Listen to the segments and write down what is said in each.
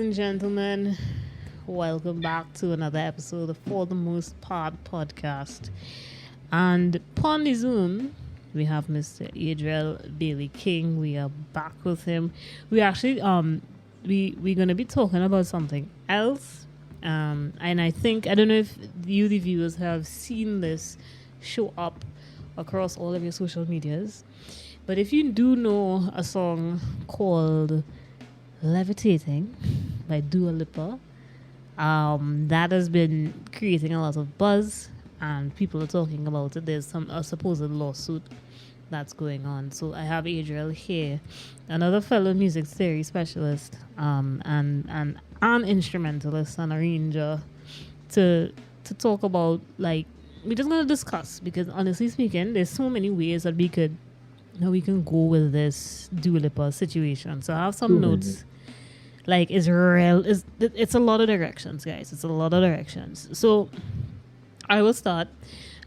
and gentlemen, welcome back to another episode of For the Most Part podcast. And upon the Zoom, we have Mr. Adriel Bailey King. We are back with him. We actually we're gonna be talking about something else. And I think I don't know if you the viewers have seen this show up across all of your social medias. But if you do know a song called Levitating by Dua Lipa, that has been creating a lot of buzz and people are talking about it. There's a supposed lawsuit that's going on. So I have Adriel here, another fellow music theory specialist, and an instrumentalist and arranger to talk about, like, we're just gonna discuss, because honestly speaking, there's so many ways that we can go with this Dua Lipa situation. So I have some notes. Like, it's a lot of directions, guys. It's a lot of directions. So I will start.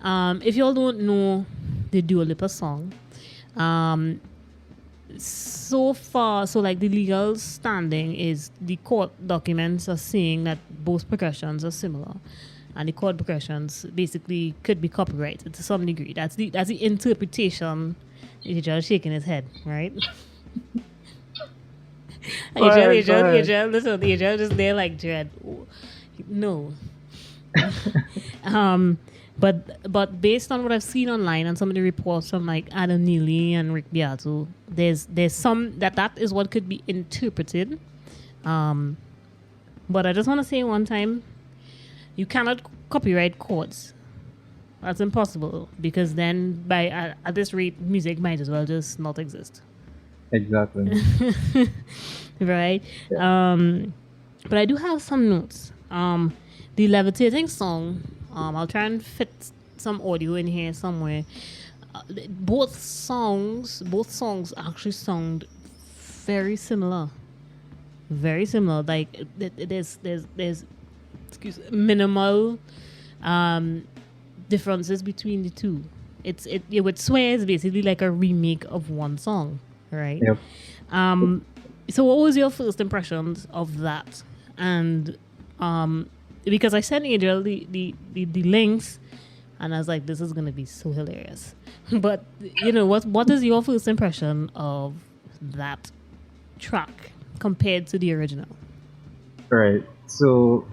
If y'all don't know the Dua Lipa song, so far, so like the legal standing is the court documents are saying that both percussions are similar, and the chord progressions basically could be copyrighted to some degree. That's the interpretation. He's just shaking his head, right? Adriel, listen, Adriel just there like dread. No. But based on what I've seen online and some of the reports from like Adam Neely and Rick Beato, there's some that is what could be interpreted. But I just want to say one time, you cannot copyright chords. That's impossible, because then at this rate, music might as well just not exist. Exactly. Right. Yeah. But I do have some notes. The Levitating song, I'll try and fit some audio in here somewhere. Both songs actually sound very similar. Very similar. Like there's minimal differences between the two. You would swear it's basically like a remake of one song, right? Yep. So what was your first impressions of that? And because I sent Adriel the links, and I was like, this is gonna be so hilarious. But what is your first impression of that track compared to the original? Right. So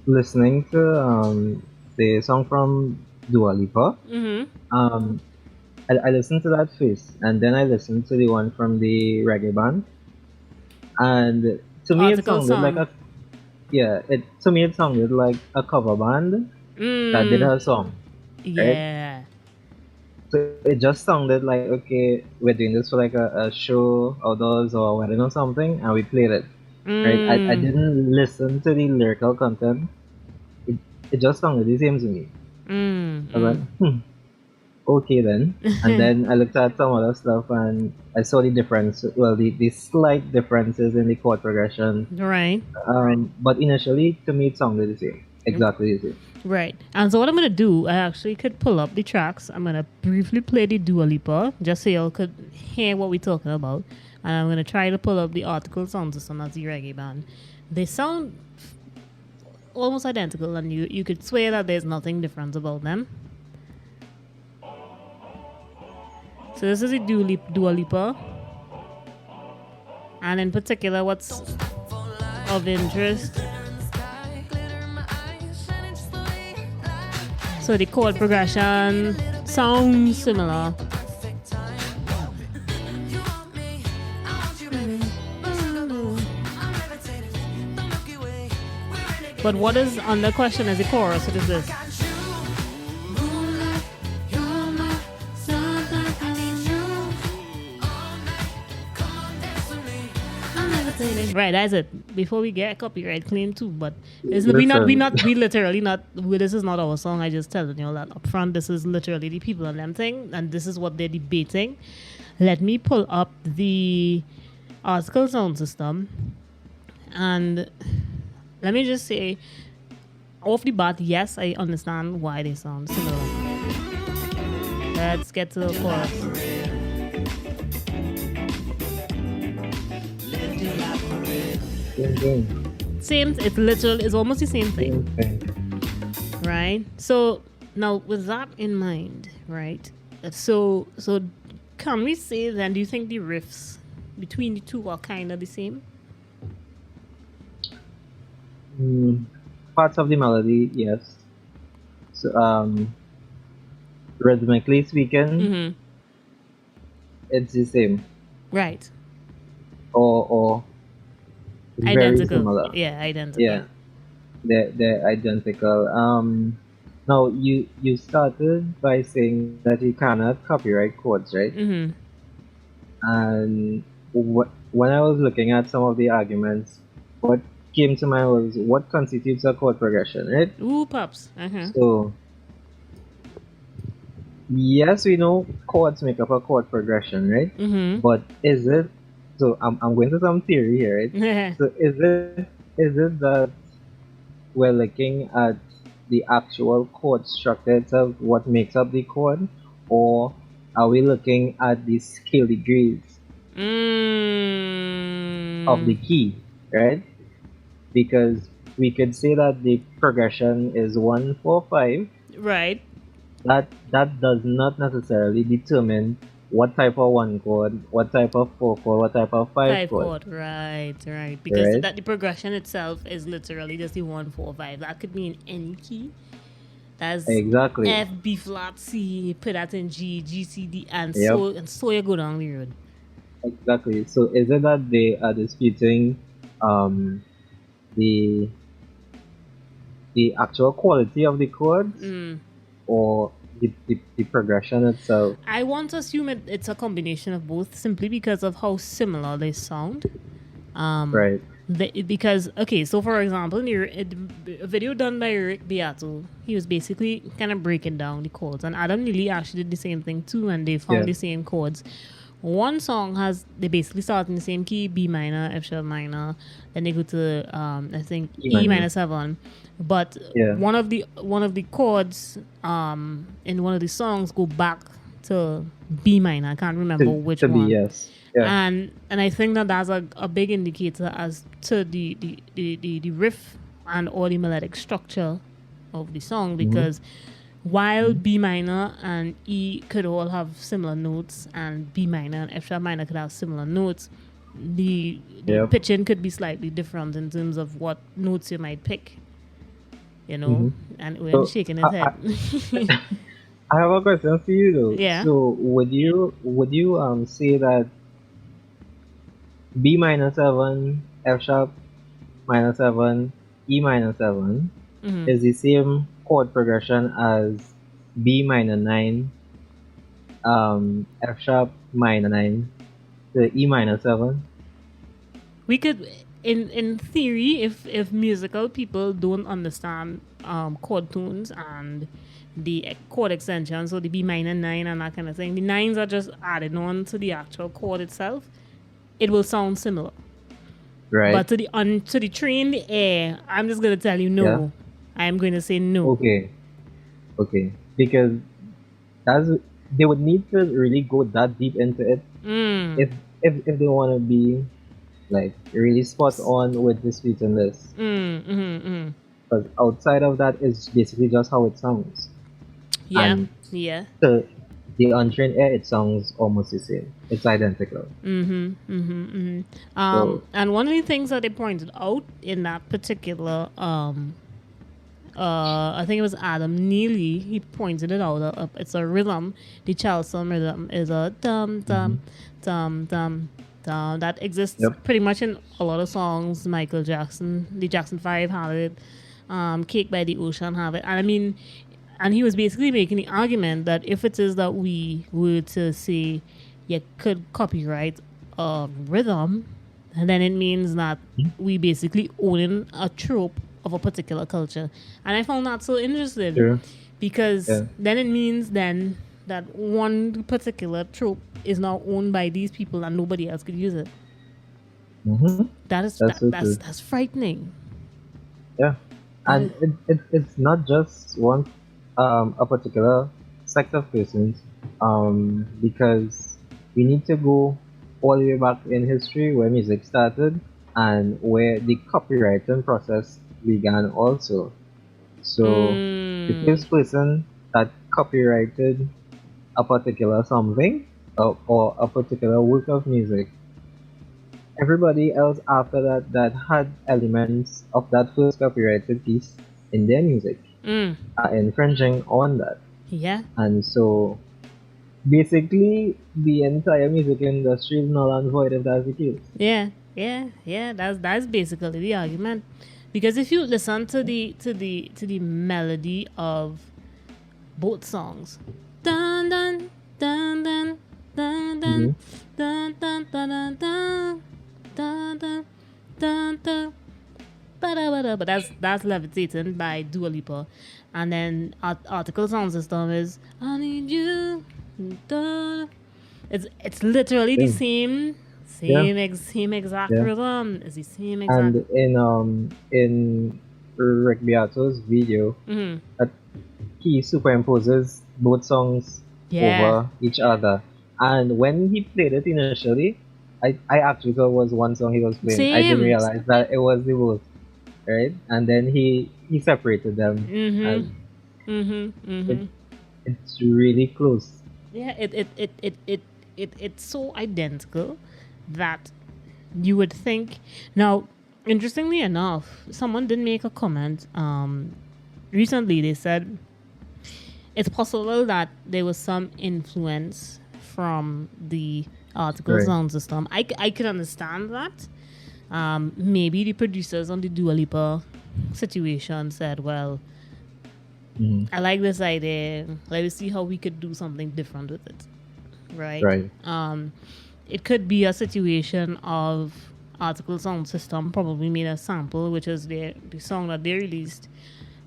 listening to the song from Dua Lipa, I listened to that first, and then I listened to the one from the reggae band. And to me, it sounded like it sounded like a cover band that did her song. Yeah. Right? So it just sounded like, okay, we're doing this for like a show outdoors or a wedding or something, and we played it. Right? I didn't listen to the lyrical content. It just sounded the same to me. I was like, okay then. And then I looked at some other stuff and I saw the difference. Well, the slight differences in the chord progression. Right. But initially, to me, it sounded the same. Exactly the same. Right. And so what I'm going to do, I actually could pull up the tracks. I'm going to briefly play the Dua Lipa, just so y'all could hear what we're talking about. And I'm going to try to pull up the Article sound system as the reggae band. They sound almost identical, and you could swear that there's nothing different about them. So this is a Dua Lipa. And in particular, what's of interest. So the chord progression sounds similar. But what is under question is the chorus. What is this? Right, that's it. Before we get a copyright claim too, but this is not our song. I just telling you that up front. This is literally the people and them thing, and this is what they're debating. Let me pull up the Article sound system, and let me just say, off the bat, yes, I understand why they sound similar. Let's get to the chorus. Ding, ding. Same. It's literal. It's almost the same thing. Same thing. Right. So now with that in mind, right? So can we say then? Do you think the riffs between the two are kind of the same? Parts of the melody, yes. So, rhythmically speaking, it's the same, Right. or very Identical. similar. Yeah, identical. Yeah, they're identical. Now you started by saying that you cannot copyright codes, right? And when I was looking at some of the arguments, what came to mind was what constitutes a chord progression, right? Ooh, pops. So yes, we know chords make up a chord progression, right? But is it? So I'm going to some theory here, right? So is it that we're looking at the actual chord structure itself, what makes up the chord, or are we looking at the scale degrees of the key, right? Because we could say that the progression is 1 4 5. Right. That does not necessarily determine what type of one chord, what type of 4 chord, what type of 5 chord. Right. Because Right? the progression itself is literally just the 1 4 5. That could be in any key. That's Exactly. F, B flat, C. Put that in G, G, C, D, and Yep. so you go down the road. Exactly. So is it that they are disputing the actual quality of the chords, or the progression itself? I want to assume it's a combination of both, simply because of how similar they sound. Right. Because okay, so for example, in a video done by Rick Beato, he was basically kind of breaking down the chords, and Adam Neely actually did the same thing too, and they found Yeah. the same chords. One song they basically start in the same key, B minor, F sharp minor, then they go to I think E minor 7, but Yeah. one of the chords in one of the songs go back to B minor. I can't remember which to one. be, yes. Yeah. And I think that's a big indicator as to the riff and or the melodic structure of the song, because while B minor and E could all have similar notes, and B minor and F sharp minor could have similar notes, the Yep. pitching could be slightly different in terms of what notes you might pick. You know, and we're So, shaking his head. I have a question for you though. Yeah. So would you say that B minor 7, F sharp minor 7, E minor 7 is the same chord progression as B minor 9, F sharp minor 9 to E minor 7? We could, in theory, if musical people don't understand chord tunes and the chord extension, so the B minor 9 and that kind of thing, the nines are just added on to the actual chord itself, it will sound similar. Right. But to the trained ear, I'm just gonna tell you no. Yeah. I'm going to say no. Okay. Because they would need to really go that deep into it if they want to be like really spot on with disputing this. Because outside of that is basically just how it sounds. Yeah. And the untrained ear, it sounds almost the same. It's identical. And one of the things that they pointed out in that particular I think it was Adam Neely, he pointed it out. It's a rhythm. The Charleston rhythm is a dum dum dum dum dum that exists pretty much in a lot of songs. Michael Jackson, the Jackson 5 have it. Cake by the Ocean have it. And I mean, and he was basically making the argument that if it is that we were to say you could copyright a rhythm, then it means that we basically owning a trope of a particular culture. And I found that so interesting because then it means then that one particular trope is now owned by these people and nobody else could use it. That's frightening. Yeah. And it's not just one a particular sect of persons, because we need to go all the way back in history where music started and where the copywriting process began also. So the first person that copyrighted a particular something or a particular work of music, everybody else after that that had elements of that first copyrighted piece in their music are infringing on that. Yeah. And so basically the entire music industry is null and void if that's the case. Yeah. That's basically the argument. Because if you listen to the melody of both songs, dun dun dun dun dun dun dun dun dun dun dun dun dun dun. But that's Levitating by Dua Lipa, and then Article Sound System is I Need You. It's literally the same Yeah. exact Yeah. rhythm. It's the same exact. And in Rick Beato's video, that he superimposes both songs over each other. And when he played it initially, I actually thought it was one song he was playing. I didn't realize that it was the both, right? And then he separated them. And it's really close. Yeah, it's so identical that you would think. Now, interestingly enough, someone did make a comment recently. They said it's possible that there was some influence from the Article Sound System. I could understand that. Maybe the producers on the Dua Lipa situation said, well, I like this idea. Let us see how we could do something different with it. Right. It could be a situation of Article Sound System probably made a sample, which is the song that they released,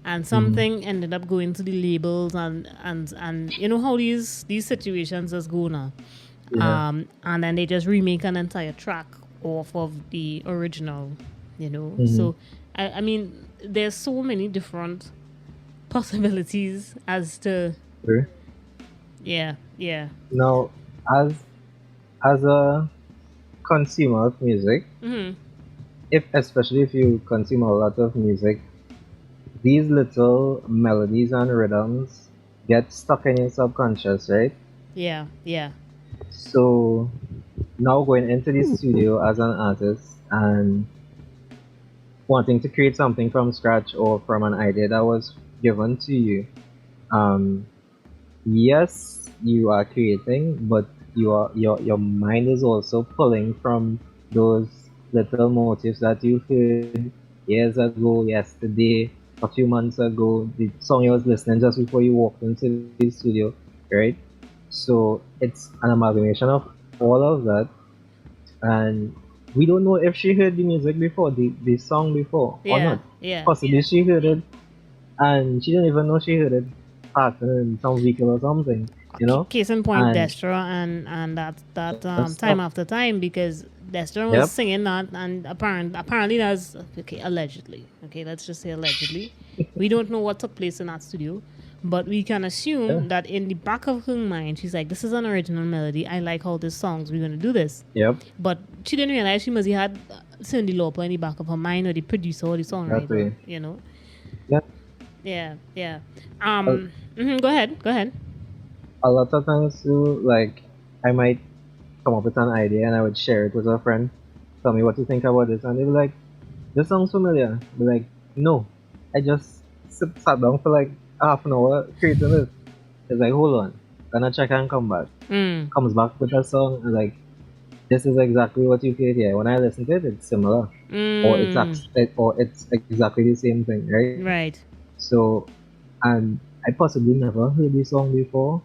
and something ended up going to the labels and you know how these situations just go now. And then they just remake an entire track off of the original, you know. So I mean, there's so many different possibilities as to yeah. Now, as a consumer of music, especially if you consume a lot of music, these little melodies and rhythms get stuck in your subconscious, right? Yeah. So now going into the studio as an artist and wanting to create something from scratch or from an idea that was given to you, yes, you are creating, but your mind is also pulling from those little motifs that you heard years ago, yesterday, a few months ago, the song you was listening just before you walked into the studio, right? So it's an amalgamation of all of that, and we don't know if she heard the music before, the song before or not. Possibly she heard it, and she didn't even know she heard it passing in some vehicle or something. You know, case in point, Destra and that Time After Time, because Destra was singing that, and apparently that's okay, allegedly. Okay, let's just say allegedly. We don't know what took place in that studio, but we can assume that in the back of her mind, she's like, "This is an original melody. I like how this songs. We're gonna do this." But she didn't realize she must have had Cyndi Lauper in the back of her mind, or the producer, or the songwriter. You know. Yeah. Go ahead. A lot of times too, like, I might come up with an idea and I would share it with a friend. Tell me what you think about this, and they'd be like, "This sounds familiar." I'd be like, "No, I just sat down for like half an hour creating this." It's like, "Hold on, gonna check and come back." Comes back with a song and like, "This is exactly what you created here." When I listen to it, it's similar, or it's exactly the same thing, right? Right. So, and I possibly never heard this song before,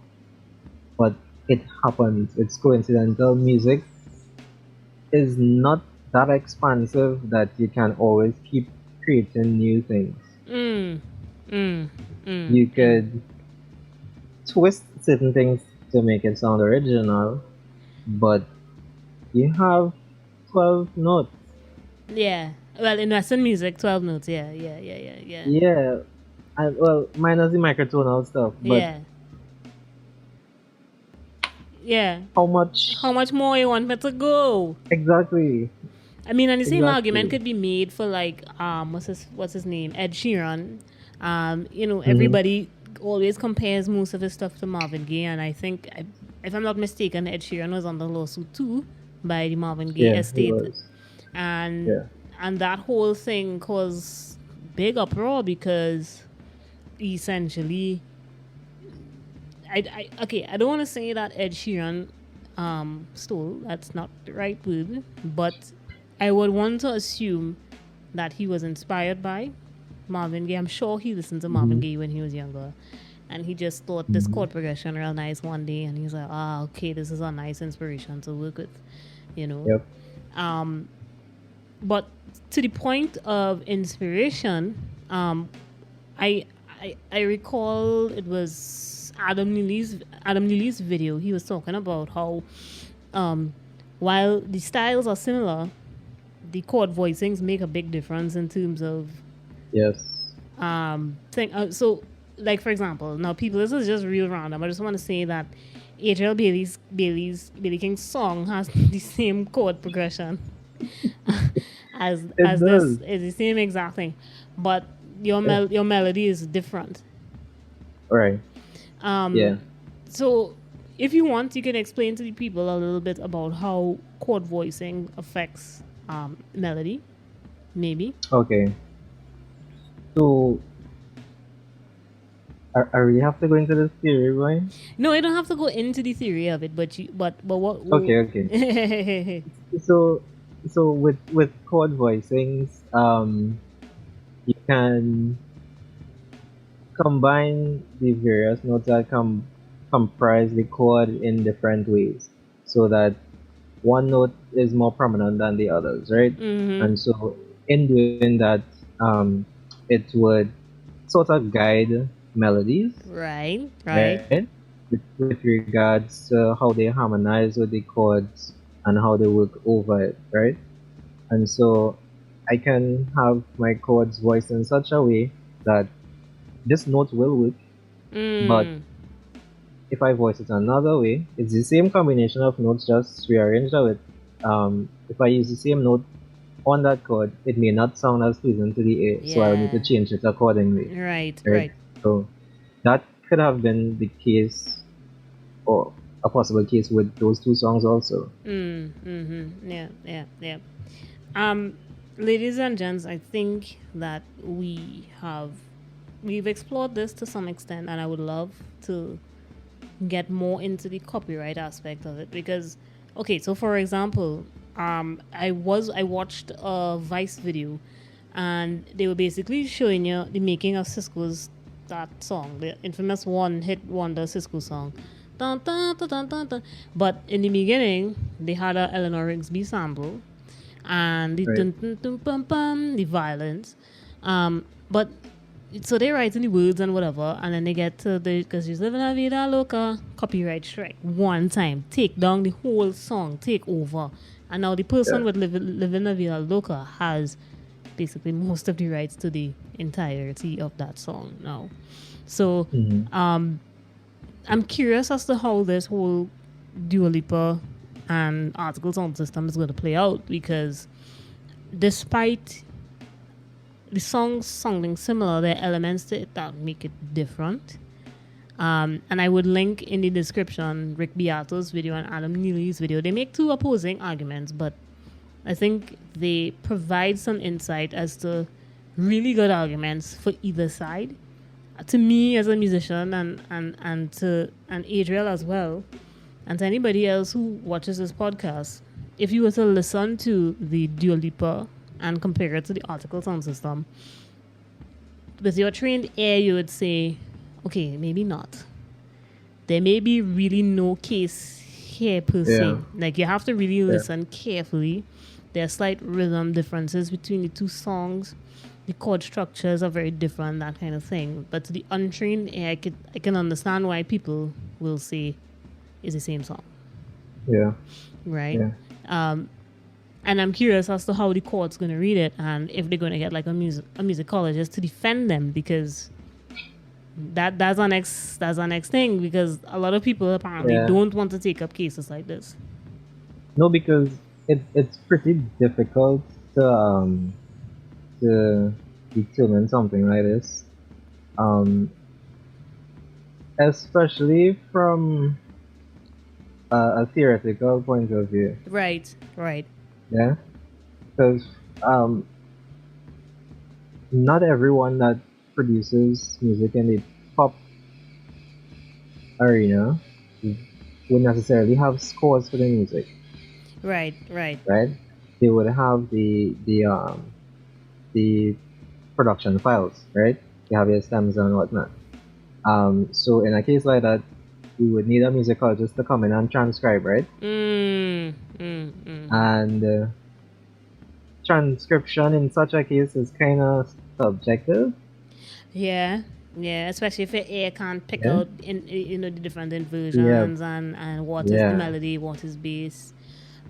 but it happens. It's coincidental. Music is not that expansive that you can always keep creating new things. You could twist certain things to make it sound original, but you have 12 notes. Yeah. Well, in Western music, 12 notes. Yeah. Yeah. And, well, minus the microtonal stuff, but yeah. How much more you want me to go? Exactly. I mean, and the same argument Exactly. could be made for like what's his name, Ed Sheeran. Mm-hmm. Everybody always compares most of his stuff to Marvin Gaye, and I think, if I'm not mistaken, Ed Sheeran was under lawsuit too by the Marvin Gaye Yeah, he estate, was. and Yeah. that whole thing caused big uproar because essentially, I don't want to say that Ed Sheeran stole. That's not the right word, but I would want to assume that he was inspired by Marvin Gaye. I'm sure he listened to Marvin Mm-hmm. Gaye when he was younger, and he just thought this Mm-hmm. chord progression real nice one day, and he's like, okay, this is a nice inspiration to work with, you know. Yep. But to the point of inspiration, I I recall it was Adam Neely's video. He was talking about how while the styles are similar, the chord voicings make a big difference in terms of Yes. so, like, for example, now people, this is just real random. I just want to say that Adriel Bailey King's song has the same chord progression It as this. does. Is the same exact thing, but Yeah. your melody is different. Right. Yeah. So, if you want, you can explain to the people a little bit about how chord voicing affects melody, maybe. Okay. So I really have to go into this theory, boy. No, you don't have to go into the theory of it, but what? Okay. Okay. So with chord voicings, you can combine the various notes that comprise the chord in different ways, so that one note is more prominent than the others, right? And so in doing that, it would sort of guide melodies, Right, right. right? With regards to how they harmonize with the chords and how they work over it, right? And so I can have my chords voiced in such a way that this note will work, but if I voice it another way, it's the same combination of notes just rearranged a bit. If I use the same note on that chord, it may not sound as pleasing to the ear, so I'll need to Yeah. change it accordingly. Right, Right? right. So that could have been the case, or a possible case with those two songs also. Yeah, yeah, yeah. Ladies and gents, I think that we've explored this to some extent, and I would love to get more into the copyright aspect of it because, okay, so for example, I watched a Vice video, and they were basically showing you the making of Cisco's that song, the infamous one hit wonder Cisco song. Dun, dun, dun, dun, dun, dun. But in the beginning, they had a Eleanor Rigsby sample, and the Right. dun, dun, dun, bum, bum, the violence. But so they write in the words and whatever, and then they get to the because she's living a vida loca, copyright strike one time, take down the whole song, take over, and now the person Yeah. with living a vida loca has basically most of the rights to the entirety of that song now. So I'm curious as to how this whole Dua Lipa and article sound system is going to play out because despite the songs sounding similar, there are elements to it that make it different. And I would link in the description Rick Beato's video and Adam Neely's video. They make two opposing arguments, but I think they provide some insight as to really good arguments for either side. To me as a musician and Adriel as well, and to anybody else who watches this podcast, if you were to listen to the Dua Lipa and compare it to the article sound system, with your trained ear, you would say, okay, maybe not. There may be really no case here per se. Yeah. Like, you have to really listen carefully. There are slight rhythm differences between the two songs. The chord structures are very different, that kind of thing. But to the untrained ear, I can understand why people will say it's the same song. Yeah. Right? Yeah. And I'm curious as to how the court's going to read it and if they're going to get like a musicologist to defend them, because that's our next thing, because a lot of people apparently Yeah. don't want to take up cases like this. No, because it's pretty difficult to determine something like this, um, especially from a theoretical point of view. Right, right. Yeah, because um, not everyone that produces music in the pop arena would necessarily have scores for the music, Right, right. right? They would have the production files, right? They have your stems and whatnot. So in a case like that, you would need a musicologist to come in and transcribe, right? And transcription in such a case is kind of subjective. Yeah, yeah. Especially if your ear can't pick Yeah, out the different yeah, inversions and what is the yeah, melody, what is bass.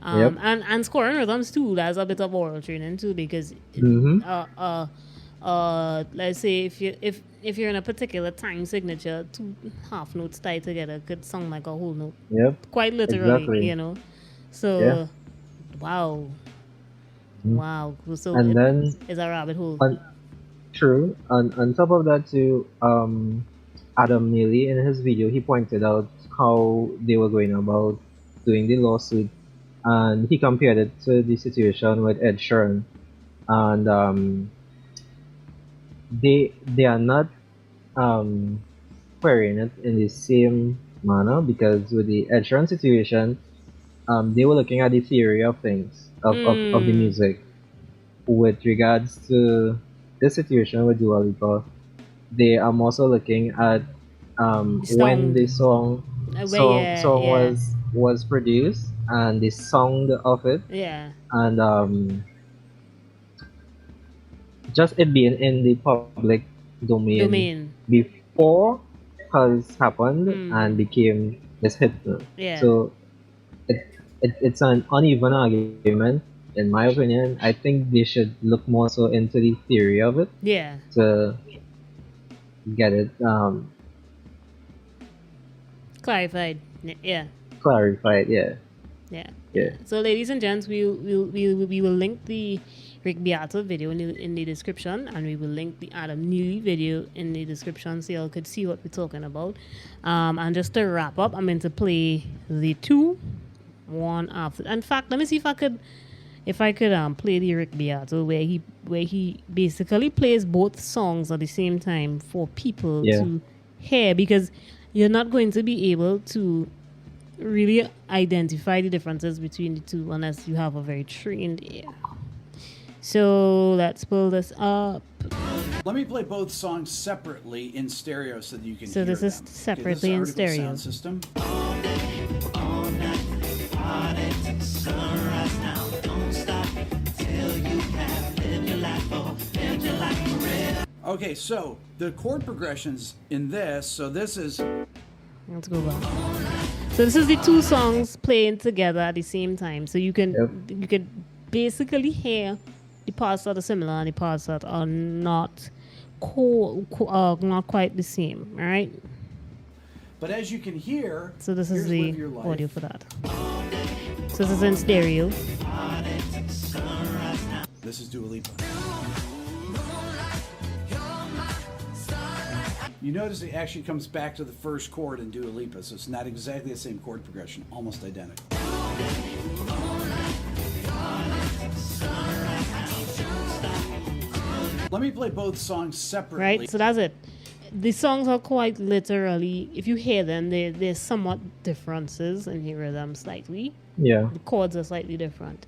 yep. And scoring rhythms too. That's a bit of oral training too, because Mm-hmm. let's say if you're in a particular time signature, two half notes tied together could sound like a whole note, Yep. quite literally, Exactly. Yeah. So, wow, Mhm. wow. So And then it's a rabbit hole. on true, on top of that too, Adam Neely in his video he pointed out how they were going about doing the lawsuit, and he compared it to the situation with Ed Sheeran, and they are not um querying it in the same manner, because with the Ed Sheeran situation, they were looking at the theory of things of the music. With regards to this situation with Dua Lipa, they are also looking at when Sound. the song Yeah, yeah, was produced and the sound of it, yeah. and just it being in the public domain Domain. before has happened and Mm-hmm. became this hit. Yeah, So it's an uneven argument, in my opinion. I think they should look more so into the theory of it yeah. to get it Clarified. Yeah. clarified. Yeah, Yeah, yeah. yeah, So, ladies and gents, we will link the Rick Beato video in the description, and we will link the Adam Neely video in the description, so y'all could see what we're talking about. And just to wrap up, I'm going to play the two, one after. In fact, let me see if I could play the Rick Beato where he basically plays both songs at the same time for people yeah. to hear, because you're not going to be able to really identify the differences between the two unless you have a very trained ear. So let's pull this up. Let me play both songs separately in stereo so that you can So hear this is them. separately in This is our stereo. sound system. Okay, so the chord progressions in this, so this is Let's go back. So this is the two songs playing together at the same time. So you Yep. can basically hear the parts that are similar and the parts that are not not quite the same. All right. but as you can hear, So this is here's Live the Your Life. audio for that. So this is in stereo. This is Dua Lipa. You notice it actually comes back to the first chord in Dua Lipa, so it's not exactly the same chord progression, almost identical. Let me play both songs separately. Right. So that's it. The songs are quite literally, if you hear them, there's somewhat differences in the rhythm slightly. Yeah. The chords are slightly different.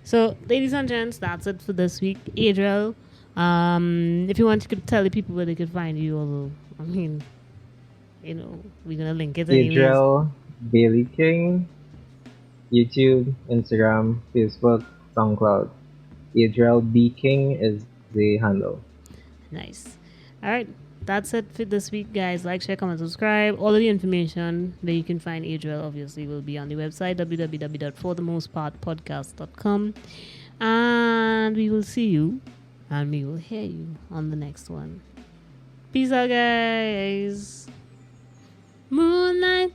So, ladies and gents, that's it for this week. Adriel, if you want, you could tell the people where they could find you. Although, I mean, we're gonna link it anyways. Adriel Bailey King, YouTube, Instagram, Facebook, SoundCloud. Adriel B King is the handle. Nice. All right. That's it for this week, guys. Like, share, comment, subscribe. All of the information that you can find Adriel obviously will be on the website www.forthemostpartpodcast.com. And we will see you and we will hear you on the next one. Peace out, guys. Moonlight.